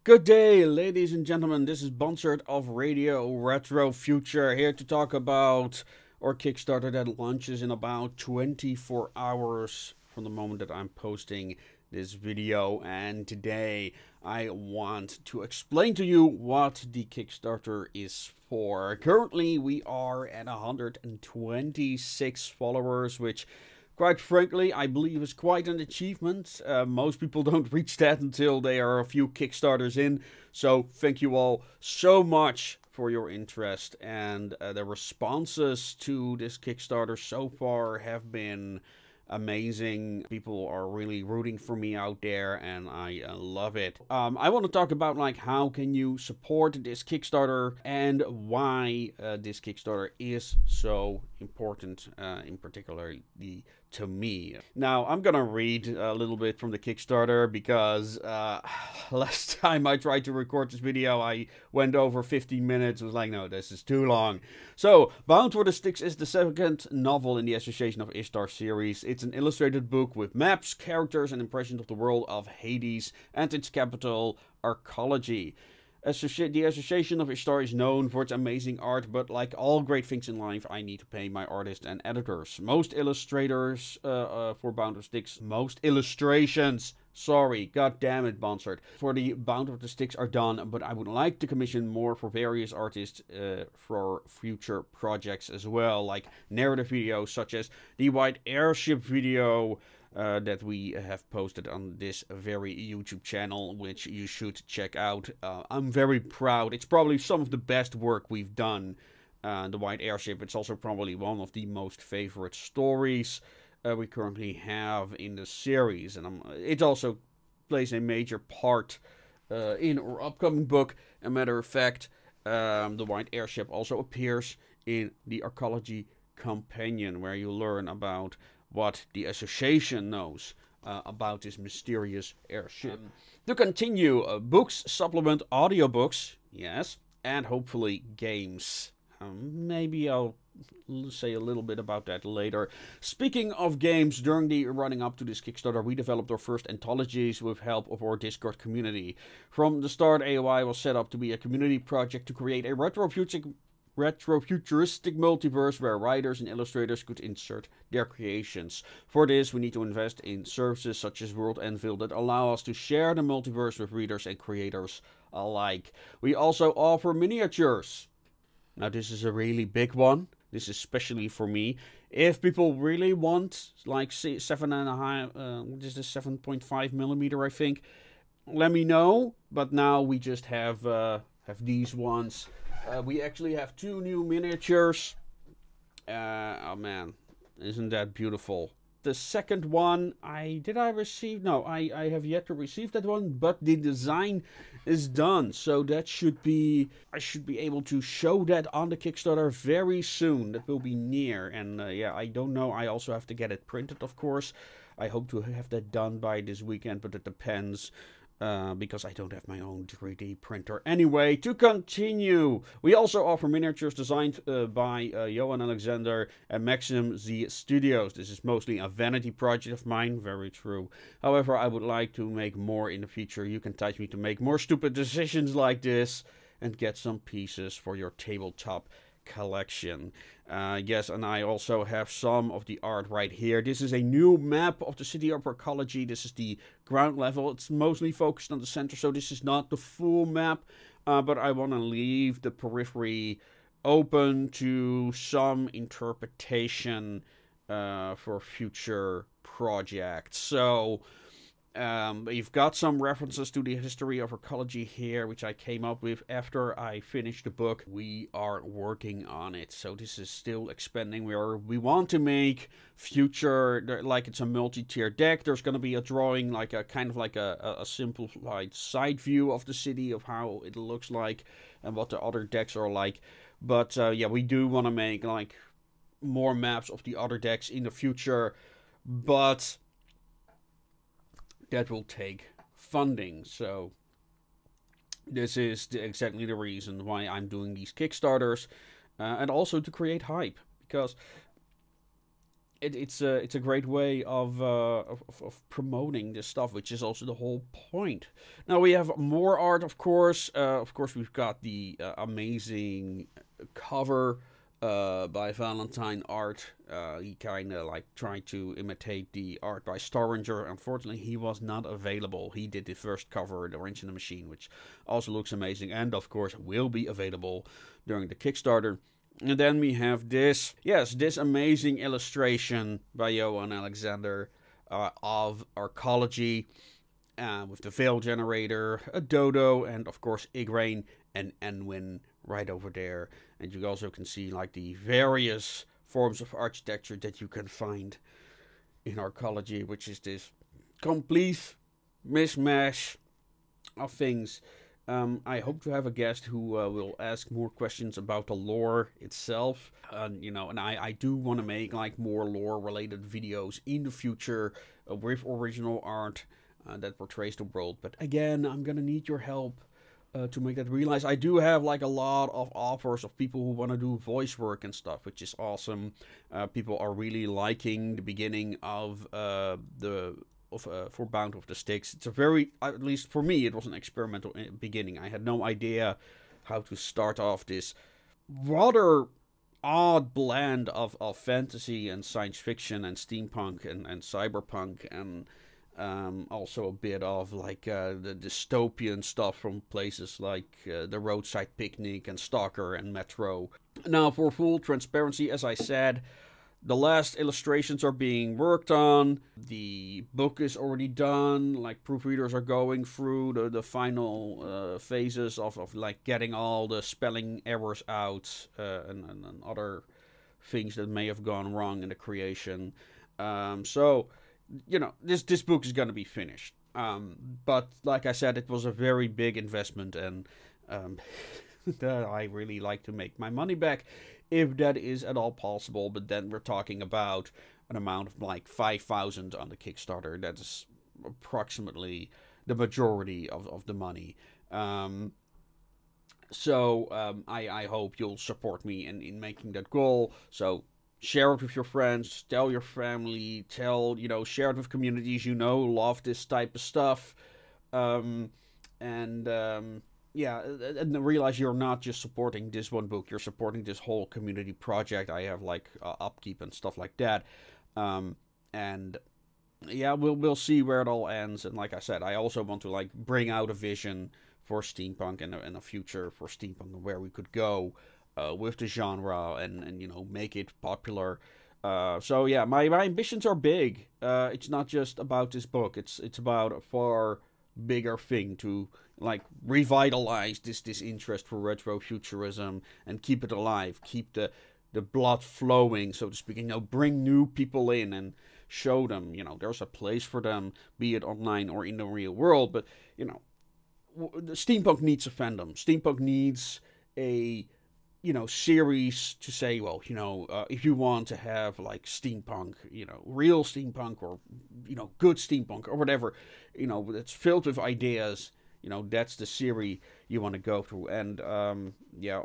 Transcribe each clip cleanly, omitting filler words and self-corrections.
Good day, ladies and gentlemen. This is Bonsert of Radio Retro Future, here to talk about our Kickstarter that launches in about 24 hours from the moment that I'm posting this video. And today I want to explain to you what the Kickstarter is for. Currently, we are at 126 followers, which, quite frankly, I believe is quite an achievement. Most people don't reach that until they are a few Kickstarters in. So thank you all so much for your interest. And the responses to this Kickstarter so far have been amazing. People are really rooting for me out there, and I love it. I want to talk about how can you support this Kickstarter and why this Kickstarter is so important, in particular to me. Now, I'm gonna read a little bit from the Kickstarter because last time I tried to record this video, I went over 15 minutes. I was like, no, this is too long. So, Bound for the Styx is the second novel in the Association of Ishtar series. It's an illustrated book with maps, characters, and impressions of the world of Hades and its capital, Arcology. The Association of Ishtar is known for its amazing art, but like all great things in life, I need to pay my artists and editors. Most illustrators for Bound of Styx, most illustrations, sorry, god damn it, Bonsert, for the Bound of the Styx are done, but I would like to commission more for various artists for future projects as well, like narrative videos such as the White Airship video, that we have posted on this very YouTube channel, which you should check out. I'm very proud. It's probably some of the best work we've done. The White Airship, it's also probably one of the most favorite stories we currently have in the series. And it also plays a major part in our upcoming book. As a matter of fact, the White Airship also appears in the Arcology Companion, where you learn about what the association knows about this mysterious airship. To continue, books supplement audiobooks, yes, and hopefully games. Maybe I'll say a little bit about that later. Speaking of games, during the running up to this Kickstarter, we developed our first anthologies with help of our Discord community. From the start, AOI was set up to be a community project to create a retrofuturistic multiverse where writers and illustrators could insert their creations. For this, we need to invest in services such as World Anvil that allow us to share the multiverse with readers and creators alike. We also offer miniatures. Now, this is a really big one. This is especially for me. If people really want, like, 7.5 millimeter, I think, let me know. But now we just have these ones. We actually have two new miniatures. Oh man, isn't that beautiful? The second one, I received? No, I have yet to receive that one, but the design is done. So that should be, I should be able to show that on the Kickstarter very soon. That will be near. And yeah, I don't know. I also have to get it printed, of course. I hope to have that done by this weekend, but it depends. Because I don't have my own 3D printer. Anyway, to continue, we also offer miniatures designed by Johan Alexander and Maxim Z Studios. This is mostly a vanity project of mine, very true. However, I would like to make more in the future. You can touch me to make more stupid decisions like this and get some pieces for your tabletop collection. Yes, and I also have some of the art right here. This is a new map of the city of Arcology. This is the ground level. It's mostly focused on the center, so this is not the full map, but I want to leave the periphery open to some interpretation for future projects. So you've got some references to the history of Arcology here, which I came up with after I finished the book. We are working on it, so this is still expanding. We want to make future, like it's a multi-tier deck. There's going to be a drawing, like a kind of like a simplified side view of the city, of how it looks like and what the other decks are like. But yeah, we do want to make like more maps of the other decks in the future, but that will take funding. So this is exactly the reason why I'm doing these Kickstarters, and also to create hype, because it's a great way of promoting this stuff, which is also the whole point. Now we have more art, of course. Of course, we've got the amazing cover by Valentine Art. He kind of like tried to imitate the art by Staringer. Unfortunately, he was not available. He did the first cover, The Wrench in the Machine, which also looks amazing, and of course will be available during the Kickstarter. And then we have this, yes, this amazing illustration by Johan Alexander of Arcology, with the Veil Generator, a Dodo, and of course Igraine and Enwin right over there. And you also can see like the various forms of architecture that you can find in Arcology, which is this complete mishmash of things. I hope to have a guest who will ask more questions about the lore itself. You know, and I do want to make like more lore-related videos in the future with original art that portrays the world. But again, I'm gonna need your help to make that realize. I do have like a lot of offers of people who want to do voice work and stuff, which is awesome. People are really liking the beginning of for Bound of the Styx. It's a very, at least for me, it was an experimental beginning. I had no idea how to start off this rather odd blend of fantasy and science fiction and steampunk and cyberpunk, and also a bit of like the dystopian stuff from places like the Roadside Picnic and Stalker and Metro. Now, for full transparency, as I said, the last illustrations are being worked on. The book is already done. Like, proofreaders are going through the final phases of like getting all the spelling errors out and other things that may have gone wrong in the creation. So, you know, this book is going to be finished. But like I said, it was a very big investment, and I really like to make my money back, if that is at all possible. But then we're talking about an amount of like 5,000 on the Kickstarter. That is approximately the majority of the money. So I hope you'll support me in making that goal. So share it with your friends, tell your family, share it with communities love this type of stuff. Yeah, and realize you're not just supporting this one book, you're supporting this whole community project. I have like upkeep and stuff like that. And yeah, we'll see where it all ends. And like I said, I also want to like bring out a vision for steampunk and a future for steampunk and where we could go with the genre and make it popular. So yeah, my ambitions are big. It's not just about this book. It's about a far bigger thing, to like revitalize this interest for retrofuturism and keep it alive, keep the blood flowing, so to speak, bring new people in and show them, there's a place for them, be it online or in the real world. But, the steampunk needs a fandom. Steampunk needs a, series to say, well, if you want to have like steampunk, real steampunk, or, good steampunk or whatever, it's filled with ideas, that's the series you want to go through. And yeah,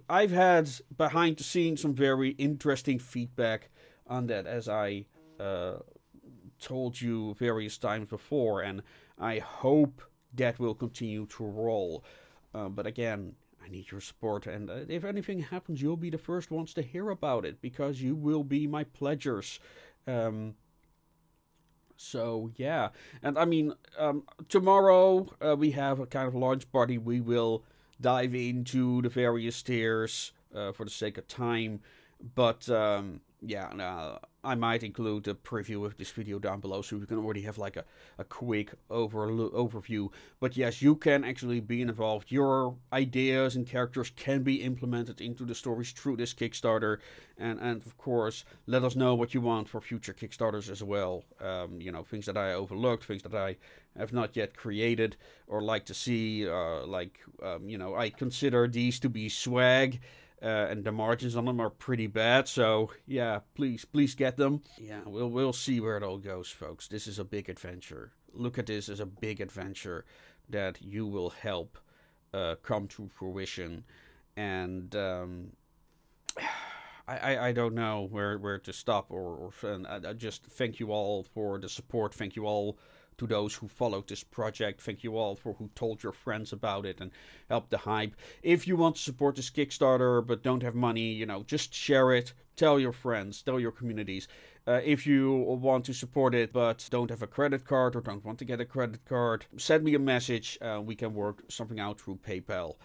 I've had behind the scenes some very interesting feedback on that, as I told you various times before, and I hope that will continue to roll. But again, I need your support, and if anything happens, you'll be the first ones to hear about it, because you will be my pledgers. So yeah, and I mean, tomorrow we have a kind of launch party. We will dive into the various tiers for the sake of time, but yeah, I might include a preview of this video down below, so you can already have like a quick overview. But yes, you can actually be involved. Your ideas and characters can be implemented into the stories through this Kickstarter. And of course, let us know what you want for future Kickstarters as well. Things that I overlooked, things that I have not yet created or like to see. I consider these to be swag. And the margins on them are pretty bad, so yeah, please get them. Yeah, we'll see where it all goes, folks. This is a big adventure. Look at this as a big adventure that you will help come to fruition. And I don't know where to stop, and I just thank you all for the support. Thank you all to those who followed this project. Thank you all for who told your friends about it and helped the hype. If you want to support this Kickstarter but don't have money, just share it. Tell your friends, tell your communities. If you want to support it but don't have a credit card or don't want to get a credit card, send me a message. We can work something out through PayPal.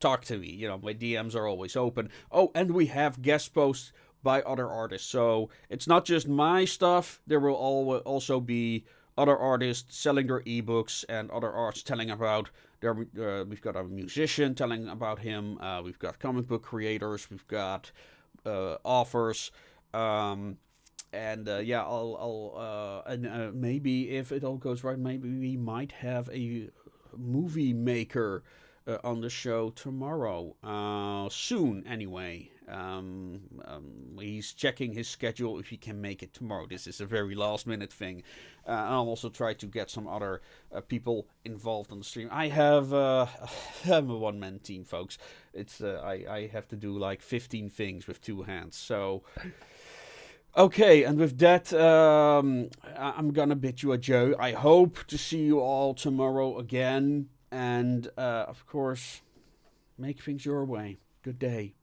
Talk to me. My DMs are always open. Oh, and we have guest posts by other artists. So it's not just my stuff. There will also be other artists selling their ebooks and other artists telling about their. We've got a musician telling about him. We've got comic book creators. We've got authors. And maybe if it all goes right, maybe we might have a movie maker on the show tomorrow. Soon, anyway. He's checking his schedule if he can make it tomorrow. This is a very last minute thing. I'll also try to get some other people involved on the stream. I'm a one-man team, folks. It's I have to do like 15 things with 2 hands. So, okay, and with that, I'm gonna bid you adieu. I hope to see you all tomorrow again. And, of course, make things your way. Good day.